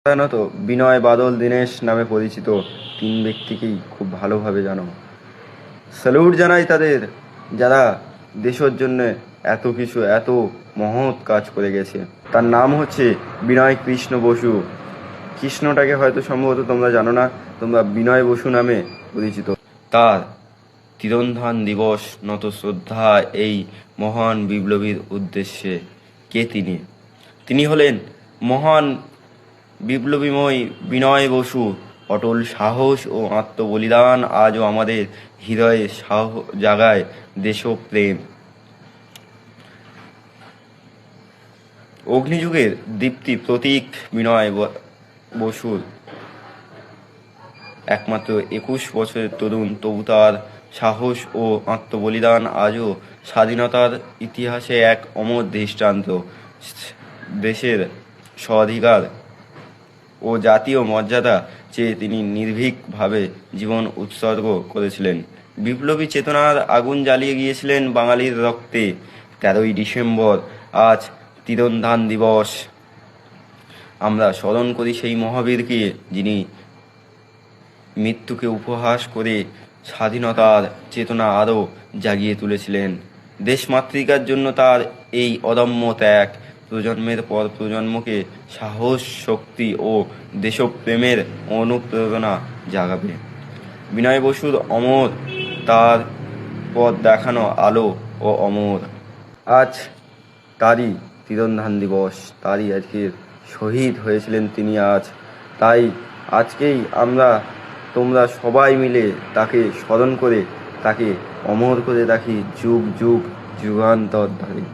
সাধারণত বিনয়, বাদল, দীনেশ নামে পরিচিত তিন ব্যক্তিকেই খুব ভালোভাবে জানো। স্যালুট জানাই তাদের, যারা দেশের জন্য এত কিছু, এত মহৎ কাজ করে গেছে। তার নাম হচ্ছে বিনয় কৃষ্ণ বসু। কৃষ্ণটাকে হয়তো সম্ভবত তোমরা জানো না, তোমরা বিনয় বসু নামে পরিচিত। তার তিরোধান দিবস নত শ্রদ্ধা এই মহান বিপ্লবীর উদ্দেশ্যে। কে তিনি? তিনি হলেন মহান বিপ্লবীময় বিনয় বসু। অটল সাহস ও আত্মবলিদান আজও আমাদের হৃদয়ে জাগায় দেশপ্রেম। অগ্নিযুগের দীপ্তি প্রতীক বিনয় বসুর একমাত্র 21 বছরের তরুণ, তবু তার সাহস ও আত্মবলিদান আজও স্বাধীনতার ইতিহাসে এক অমর দৃষ্টান্ত। দেশের স্বাধিকার ও জাতীয় মর্যাদা চেয়ে তিনি নির্ভীকভাবে জীবন উৎসর্গ করেছিলেন। বিপ্লবী চেতনার আগুন জ্বালিয়ে গিয়েছিলেন বাঙালির রক্তে। 13ই ডিসেম্বর আজ তিরোধান দিবস। আমরা স্মরণ করি সেই মহাবীরকে, যিনি মৃত্যুকে উপহাস করে স্বাধীনতার চেতনা আরও জাগিয়ে তুলেছিলেন। দেশমাতৃকার জন্য তার এই অদম্য ত্যাগ প্রজন্মের পর প্রজন্মকে সাহস, শক্তি ও দেশপ্রেমের অনুপ্রেরণা জাগাবে। বিনয় বসুর অমর, তার পথ দেখানো আলো ও অমর। আজ তারই তিরোধান দিবস, তারই আজকের শহীদ হয়েছিলেন তিনি আজ। তাই আজকেই তোমরা সবাই মিলে তাকে স্মরণ করে, তাকে অমর করে রাখি যুগ যুগ যুগান্তর ধরে।